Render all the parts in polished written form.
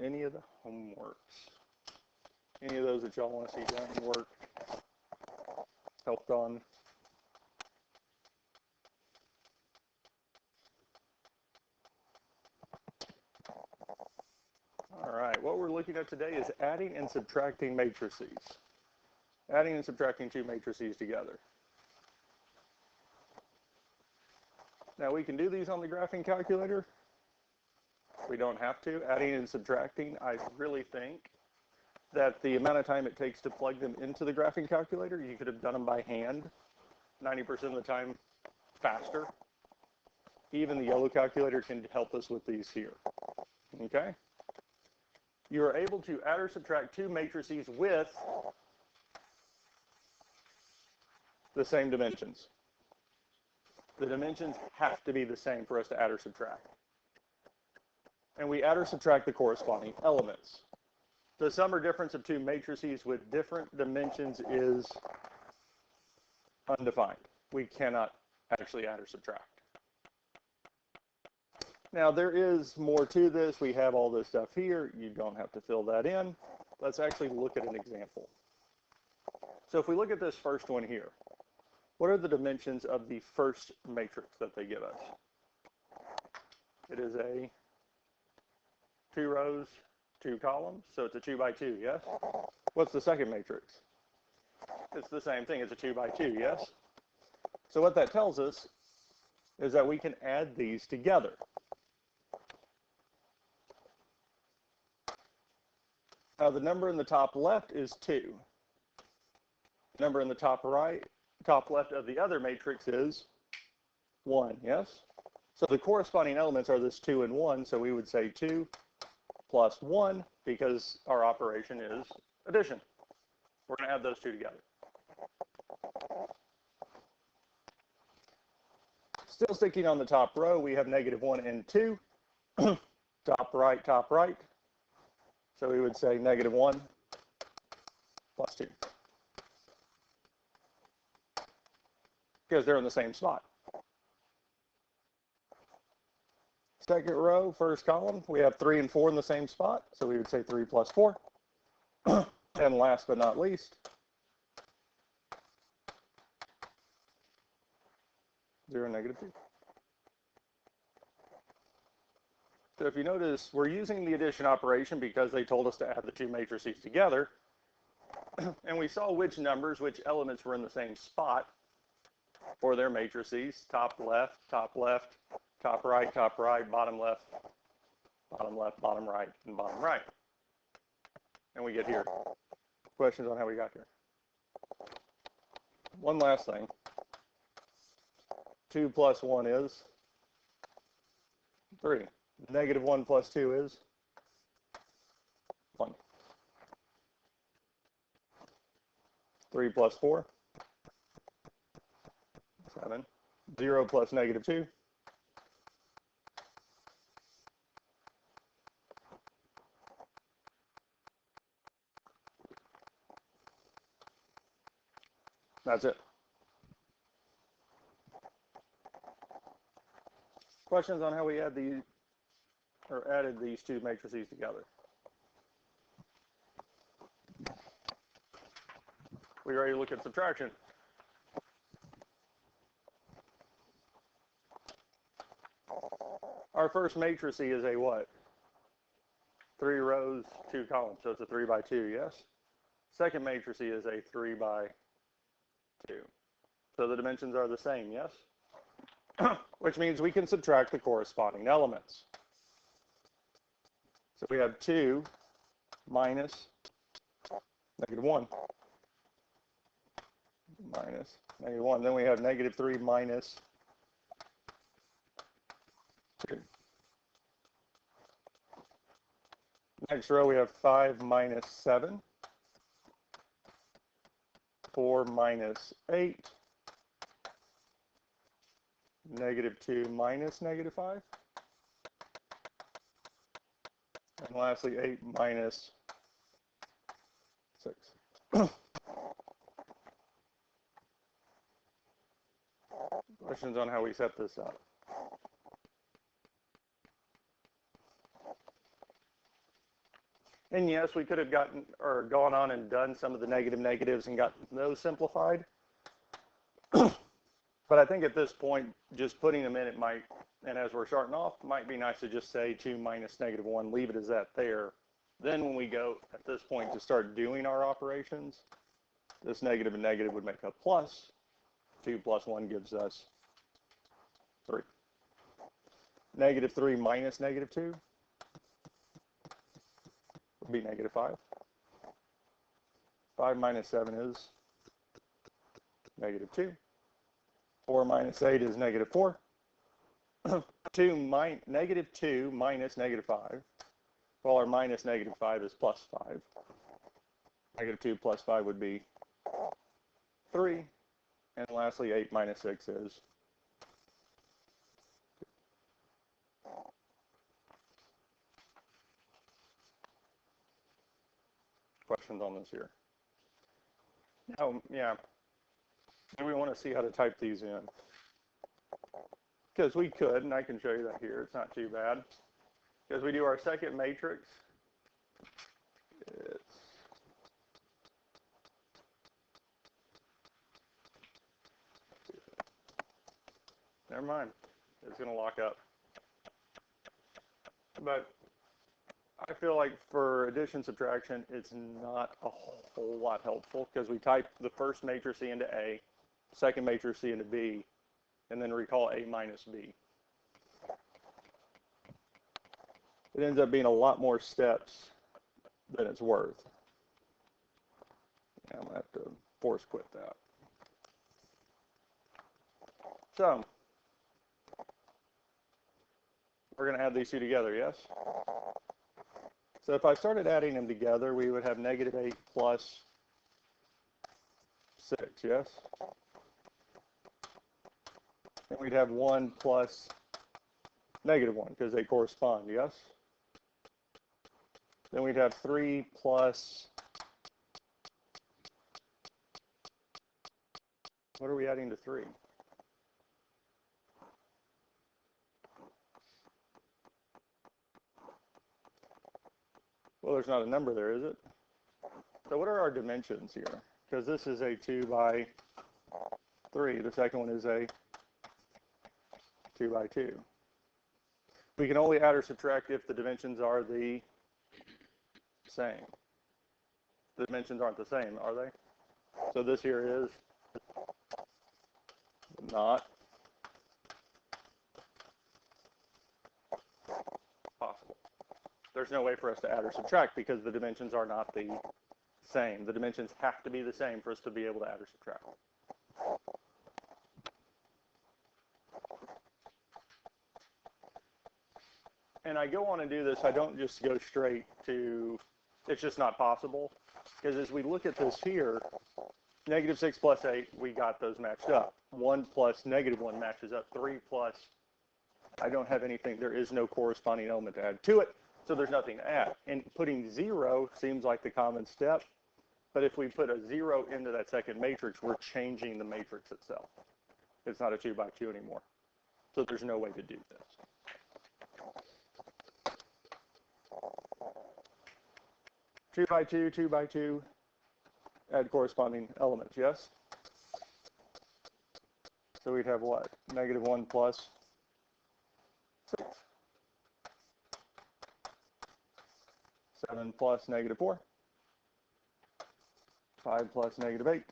any of the homeworks? Any of those that y'all want to see done, worked, helped on? All right, what we're looking at today is adding and subtracting matrices. Adding and subtracting two matrices together. Now we can do these on the graphing calculator. We don't have to. Adding and subtracting, I really think that the amount of time it takes to plug them into the graphing calculator, you could have done them by hand 90% of the time faster. Even the yellow calculator can help us with these here. Okay? You are able to add or subtract two matrices with the same dimensions. The dimensions have to be the same for us to add or subtract. And we add or subtract the corresponding elements. The sum or difference of two matrices with different dimensions is undefined. We cannot actually add or subtract. Now there is more to this. We have all this stuff here. You don't have to fill that in. Let's actually look at an example. So if we look at this first one here, what are the dimensions of the first matrix that they give us? It is a 2 rows, 2 columns, so it's a 2 by 2, yes? What's the second matrix? It's the same thing, it's a 2 by 2, yes? So what that tells us is that we can add these together. Now the number in the top left is 2. The number in the top right, top left of the other matrix is 1, yes? So the corresponding elements are this 2 and 1, so we would say 2 plus 1 because our operation is addition. We're going to add those two together. Still sticking on the top row, we have -1 and 2. Top right. So we would say -1 plus 2. Because they're in the same spot. Second row, first column, we have 3 and 4 in the same spot, so we would say 3 plus 4. And last but not least, 0 and -2. So if you notice, we're using the addition operation because they told us to add the two matrices together, and we saw which numbers, which elements were in the same spot for their matrices: top right, top right, bottom left, bottom right, and bottom right. And we get here. Questions on how we got here? One last thing. 2 plus 1 is 3. -1 plus 2 is 1. 3 plus 4, 7. 0 plus -2, 'That's it. Questions on how we add these or added these two matrices together? We ready to look at subtraction? Our first matrix is a what? 3 rows, 2 columns, so it's a 3 by 2, yes? Second matrix is a 3 by 2. So the dimensions are the same, yes? Which means we can subtract the corresponding elements. So we have 2 minus -1. Minus -1. Then we have -3 minus 2. Next row we have 5 minus 7. 4 minus 8. -2 minus -5. And lastly, 8 minus 6. Questions on how we set this up? All And yes, we could have gotten or gone on and done some of the negative negatives and got those simplified. But I think at this point, just putting them in, it might, and as we're starting off, might be nice to just say 2 minus -1, leave it as that there. Then when we go at this point to start doing our operations, this negative and negative would make a plus. 2 plus 1 gives us 3. -3 minus -2 would be -5. 5 minus 7 is -2. 4 minus 8 is -4. -2 minus -5. Well, our minus -5 is plus 5. -2 plus 5 would be 3. And lastly, 8 minus 6 is 2. Questions on this here? Oh, yeah. Do we want to see how to type these in? Because we could, and I can show you that here. It's not too bad. Because we do our second matrix. Never mind. It's going to lock up. But I feel like for addition subtraction, it's not a whole lot helpful because we type the first matrix C into A, second matrix C into B, and then recall A minus B. It ends up being a lot more steps than it's worth. Yeah, I'm going to have to force quit that. So, we're going to add these two together, yes? So if I started adding them together, we would have -8 plus 6, yes? And we'd have 1 plus -1 because they correspond, yes? Then we'd have 3 plus, what are we adding to 3? Well, there's not a number there, is it? So what are our dimensions here? Because this is a 2 by 3. The second one is a 2 by 2. We can only add or subtract if the dimensions are the same. The dimensions aren't the same, are they? So this here is not possible. There's no way for us to add or subtract because the dimensions are not the same. The dimensions have to be the same for us to be able to add or subtract. And I go on and do this, I don't just go straight to, it's just not possible. Because as we look at this here, -6 plus 8, we got those matched up. 1 plus -1 matches up. 3 plus, I don't have anything, there is no corresponding element to add to it, so there's nothing to add. And putting 0 seems like the common step, but if we put a 0 into that second matrix, we're changing the matrix itself. It's not a 2 by 2 anymore. So there's no way to do this. Two by 2, 2 by 2, add corresponding elements, yes? So we'd have what? -1 plus 6. 7 plus -4. 5 plus -8.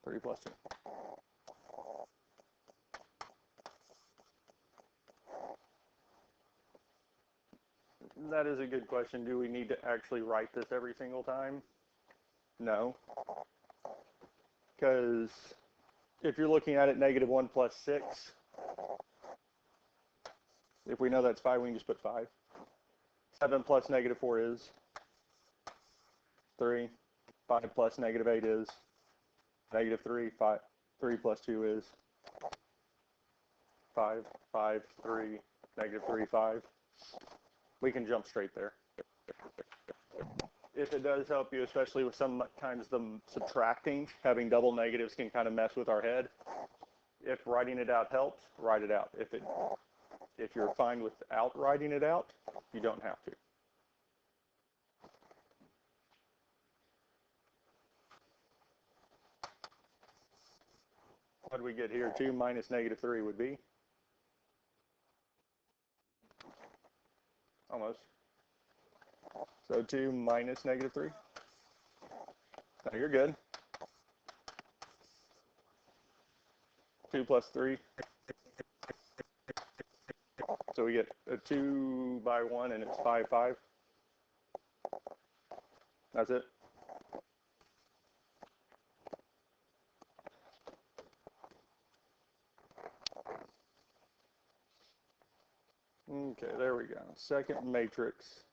3 plus 2. That is a good question. Do we need to actually write this every single time? No. Because if you're looking at it, -1 plus 6, if we know that's 5, we can just put 5. 7 plus -4 is 3. 5 plus -8 is -3. 3 plus 2 is 5. 5, 3, -3, 5. We can jump straight there. If it does help you, especially with sometimes the subtracting, having double negatives can kind of mess with our head. If writing it out helps, write it out. If you're fine without writing it out, You don't have to. What do we get here? 2 minus negative 3 would be? Almost. So 2 minus negative 3. No, you're good. 2 plus 3. So we get a 2 by 1, and it's 5, 5. That's it. Okay, there we go. Second matrix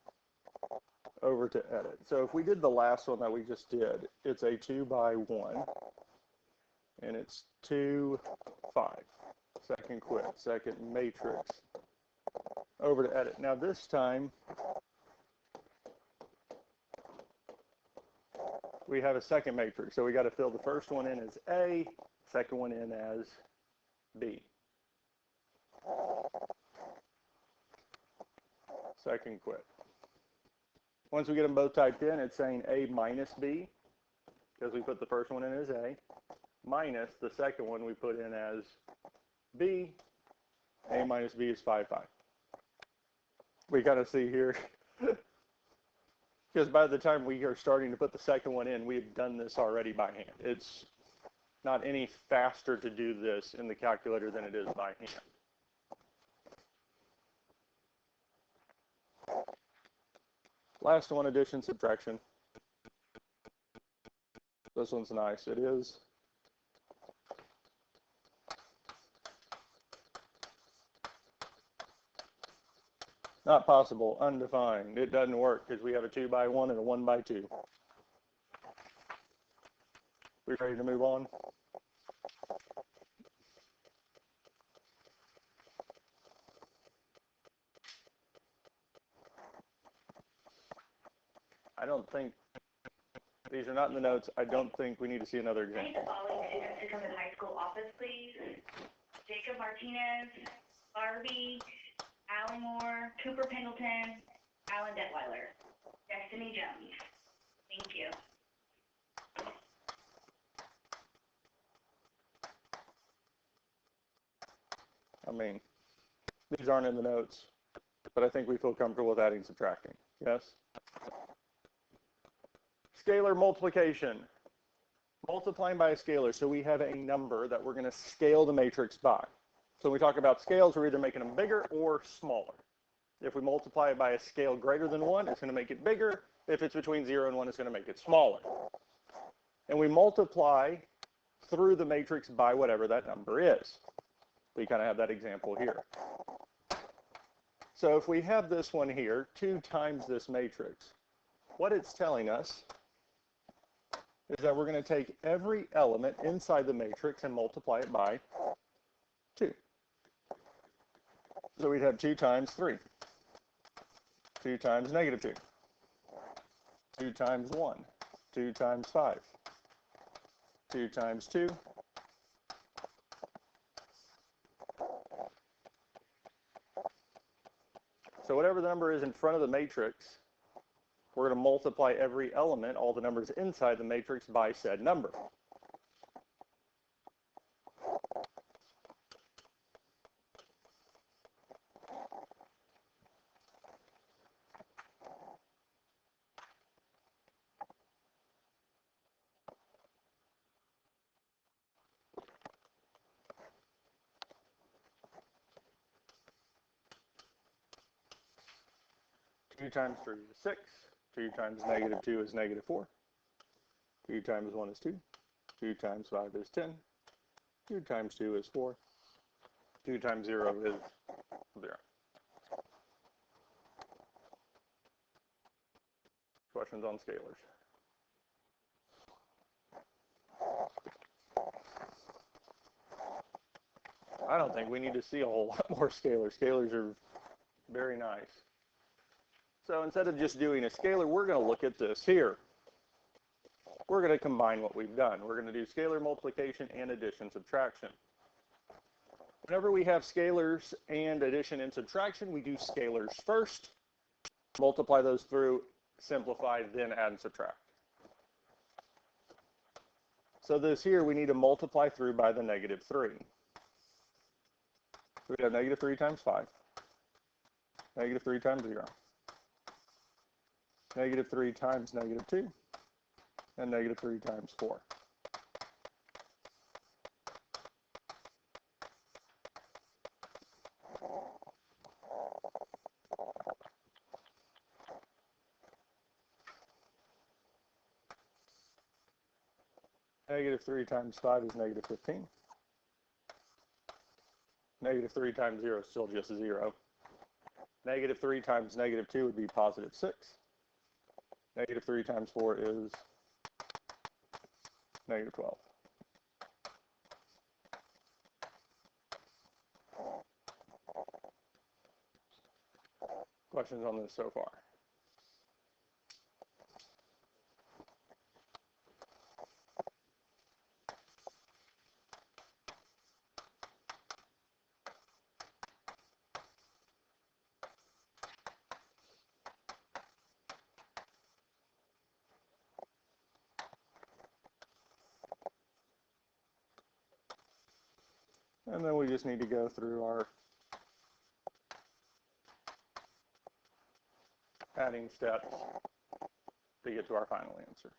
over to edit. So if we did the last one that we just did, it's a 2 by 1, and it's 2, 5. Second quit, second matrix over to edit. Now this time, we have a second matrix. So we got to fill the first one in as A, second one in as B. Second quit. Once we get them both typed in, it's saying A minus B, because we put the first one in as A, minus the second one we put in as B. A minus B is 5, 5. We kind of see here, because by the time we are starting to put the second one in, we've done this already by hand. It's not any faster to do this in the calculator than it is by hand. Last one, addition, subtraction. This one's nice. It is not possible, undefined. It doesn't work because we have a 2 by 1 and a 1 by 2. We ready to move on? I don't think, these are not in the notes. I don't think we need to see another example. The following students to come to the high school office, please. Jacob Martinez, Barbie, Allie Moore, Cooper Pendleton, Alan Detweiler, Destiny Jones. Thank you. I mean, these aren't in the notes, but I think we feel comfortable with adding, subtracting. Yes? Scalar multiplication. Multiplying by a scalar. So we have a number that we're going to scale the matrix by. So when we talk about scales, we're either making them bigger or smaller. If we multiply it by a scale greater than 1, it's going to make it bigger. If it's between 0 and 1, it's going to make it smaller. And we multiply through the matrix by whatever that number is. We kind of have that example here. So if we have this one here, 2 times this matrix, what it's telling us is that we're going to take every element inside the matrix and multiply it by 2. So we'd have 2 times 3. 2 times negative 2. 2 times 1. 2 times 5. 2 times 2. So whatever the number is in front of the matrix, we're going to multiply every element, all the numbers inside the matrix, by said number. Two times 3 is 6. 2 times negative 2 is negative 4. 2 times 1 is 2. 2 times 5 is 10. 2 times 2 is 4. 2 times 0 is 0. Questions on scalars? I don't think we need to see a whole lot more scalars. Scalars are very nice. So instead of just doing a scalar, we're going to look at this here. We're going to combine what we've done. We're going to do scalar multiplication and addition, subtraction. Whenever we have scalars and addition and subtraction, we do scalars first, multiply those through, simplify, then add and subtract. So this here, we need to multiply through by the negative 3. So we have negative 3 times 5, negative 3 times 0, negative 3 times negative 2, and negative 3 times 4. Negative 3 times 5 is negative 15. Negative 3 times 0 is still just 0. Negative 3 times negative 2 would be positive 6. Negative 3 times 4 is negative 12. Questions on this so far? And then we just need to go through our adding steps to get to our final answer.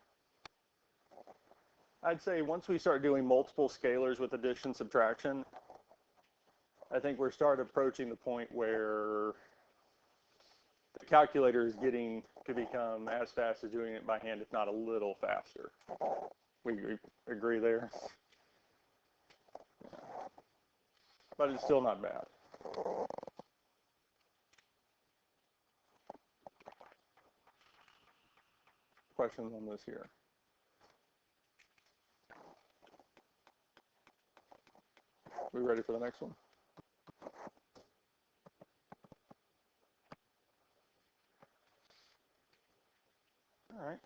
I'd say once we start doing multiple scalars with addition, subtraction, I think we're starting approaching the point where the calculator is getting to become as fast as doing it by hand, if not a little faster. We agree there? But it's still not bad. Questions on this here? We ready for the next one? All right.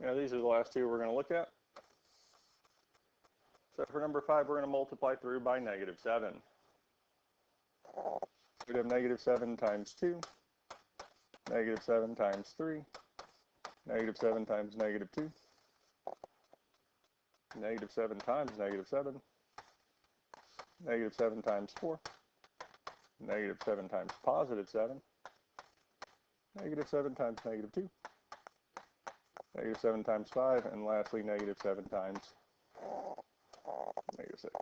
Yeah, these are the last two we're going to look at. So for number 5, we're going to multiply through by negative 7. We'd have negative 7 times 2, negative 7 times 3, negative 7 times negative 2, negative 7 times negative 7, negative 7 times 4, negative 7 times positive 7, negative 7 times negative 2, negative 7 times 5, and lastly negative 7 times negative 6.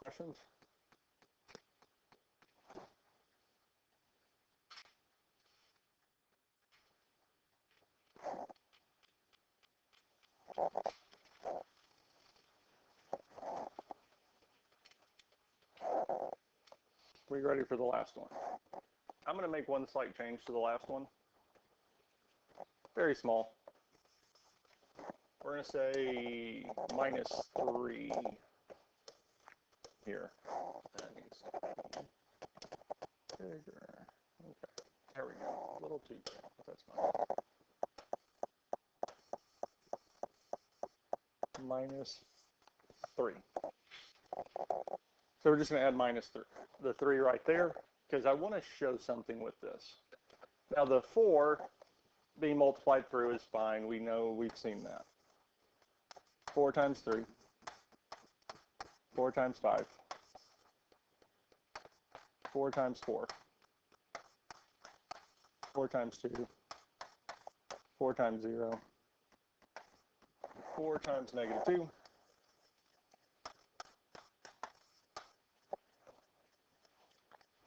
Questions? We ready for the last one? I'm going to make one slight change to the last one. Very small. We're going to say minus 3 here. That needs to be bigger. Okay, there we go. A little too big, but that's fine. Minus 3. So we're just going to add minus 3, the 3 right there, because I want to show something with this. Now the 4 being multiplied through is fine. We know, we've seen that. 4 times 3, 4 times 5, 4 times 4, 4 times 2, 4 times 0, 4 times negative 2,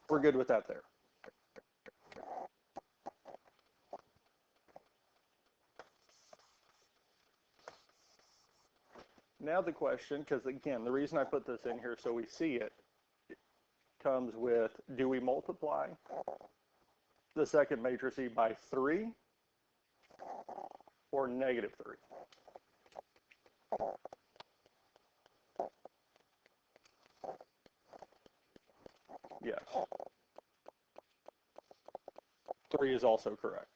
we're good with that there. Now the question, because again, the reason I put this in here so we see it, comes with, do we multiply the second matrix by 3 or negative 3? Yes. 3 is also correct.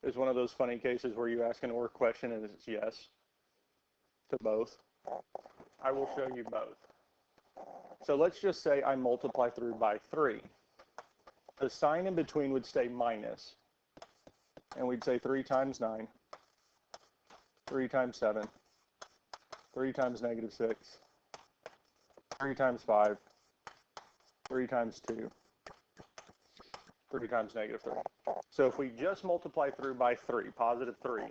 It's one of those funny cases where you ask an OR question and it's yes to both. I will show you both. So let's just say I multiply through by 3. The sign in between would stay minus, and we'd say 3 times 9, 3 times 7, 3 times negative 6, 3 times 5, 3 times 2, 3 times negative 3. So if we just multiply through by 3, positive 3,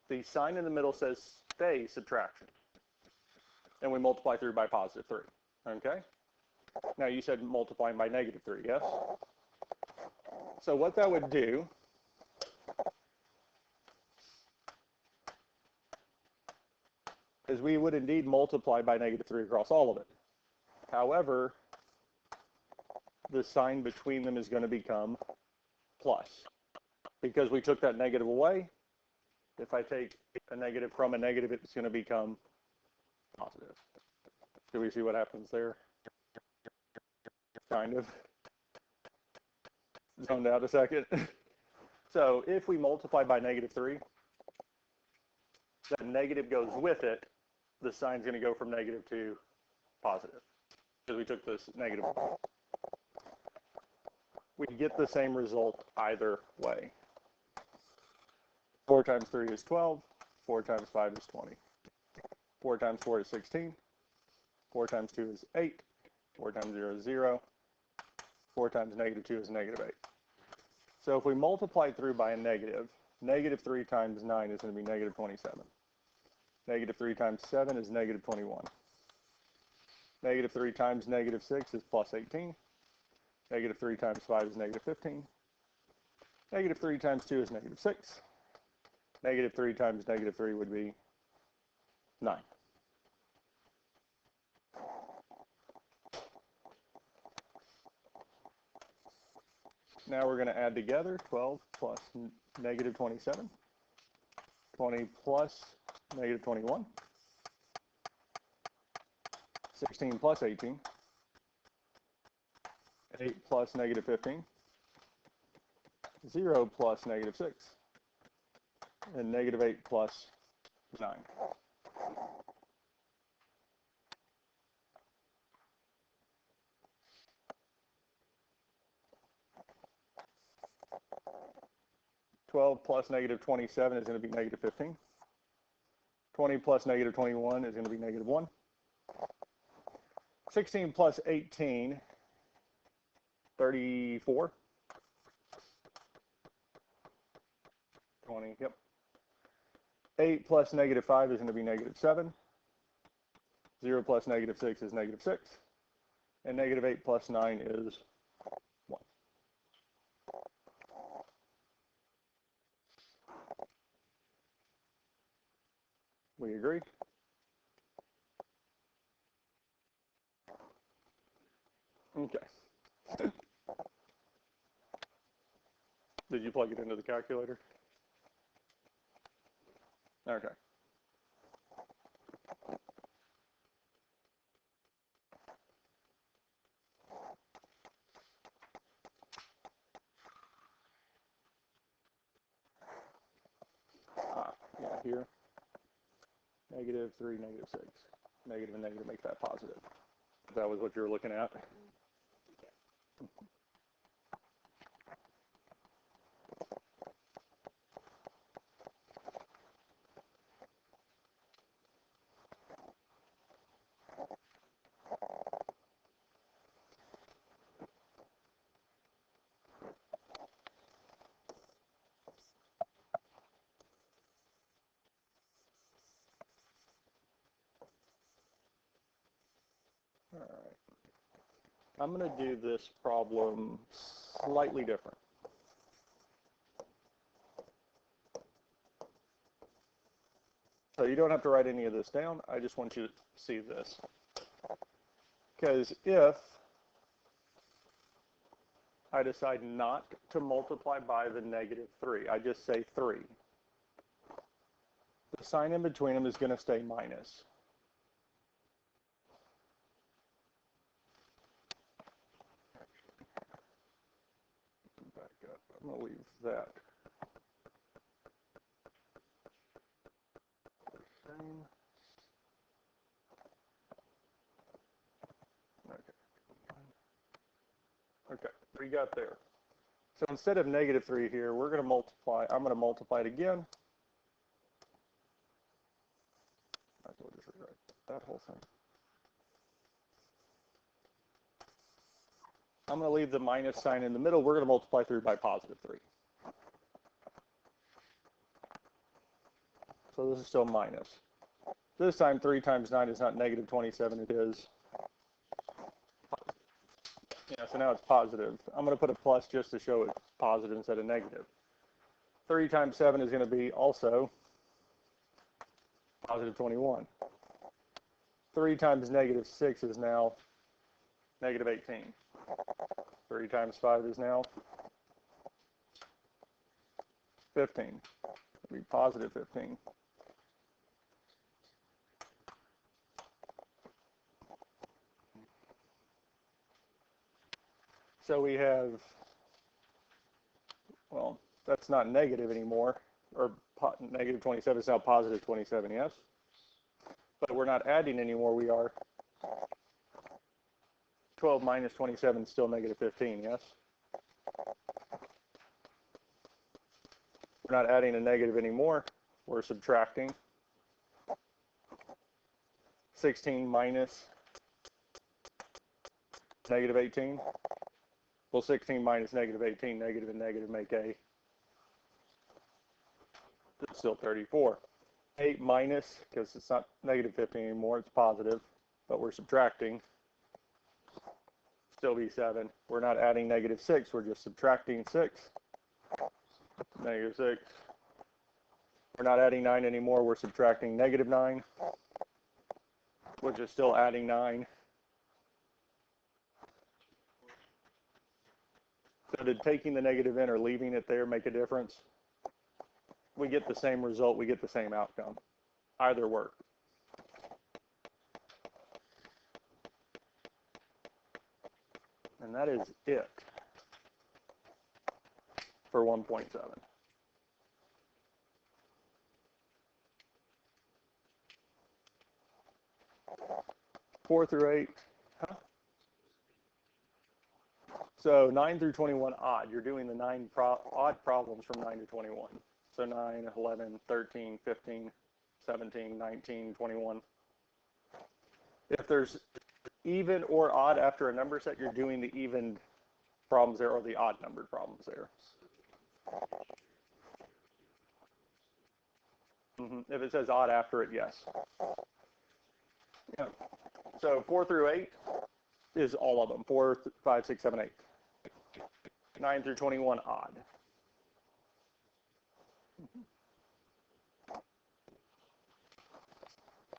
the sign in the middle says stay subtraction. And we multiply through by positive 3. Okay? Now you said multiplying by negative 3, yes? So what that would do is we would indeed multiply by negative 3 across all of it. However, the sign between them is going to become plus. Because we took that negative away, if I take a negative from a negative, it's going to become positive. Do we see what happens there? Kind of. Zoned out a second. So if we multiply by negative 3, that negative goes with it, the sign's going to go from negative to positive. Because we took this negative away. We get the same result either way. 4 times 3 is 12. 4 times 5 is 20. 4 times 4 is 16. 4 times 2 is 8. 4 times 0 is 0. 4 times negative 2 is negative 8. So if we multiply through by a negative, negative 3 times 9 is going to be negative 27. Negative 3 times 7 is negative 21. Negative 3 times negative 6 is plus 18. Negative 3 times 5 is negative 15. Negative 3 times 2 is negative 6. Negative 3 times negative 3 would be 9. Now we're going to add together 12 plus negative 27, 20 plus negative 21, 16 plus 18, 8 plus negative 15, 0 plus negative 6, and negative 8 plus 9. $12 plus negative 27 is going to be negative 15. 20 plus negative 21 is going to be negative 1. 16 plus 18, 34. 20, yep. 8 plus negative 5 is going to be negative 7. 0 plus negative 6 is negative 6. And negative 8 plus 9 is 1. We agree? Okay. Did you plug it into the calculator? Okay. Yeah, here. Negative 3, negative 6. Negative and negative make that positive. That was what you were looking at? All right. I'm going to do this problem slightly different. So you don't have to write any of this down. I just want you to see this. Because if I decide not to multiply by the -3, I just say 3. The sign in between them is going to stay minus. Back up. I'm going to leave that. Same. Okay, we got there. So instead of -3 here, we're going to multiply. I'm going to multiply it again. Might as well just rewrite that whole thing. I'm going to leave the minus sign in the middle. We're going to multiply through by +3. So this is still minus. This time 3 times 9 is not -27, it is. Yeah, so now it's positive. I'm going to put a plus just to show it's positive instead of negative. 3 times 7 is going to be also +21. 3 times -6 is now -18. 3 times 5 is now 15. It'll be +15. So we have, well, that's not negative anymore, or -27 is now +27, yes? But we're not adding anymore, we are. 12 minus 27 is still -15, yes? We're not adding a negative anymore, we're subtracting. 16 minus -18. Well, 16 minus -18, negative and negative make a, it's still 34. 8 minus, because it's not -15 anymore, it's positive, but we're subtracting, still be 7. We're not adding -6, we're just subtracting 6. -6. We're not adding 9 anymore, we're subtracting -9, which is still adding 9. So did taking the negative in or leaving it there make a difference? We get the same result, we get the same outcome. Either work. And that is it for 1.7. 4 through 8. Huh? So 9 through 21 odd. You're doing the 9 odd problems from 9 to 21. So 9, 11, 13, 15, 17, 19, 21. If there's even or odd after a number set, you're doing the even problems there or the odd numbered problems there. If it says odd after it, yes. Yeah. So 4 through 8 is all of them. 4, 5, 6, 7, 8. 9 through 21 odd.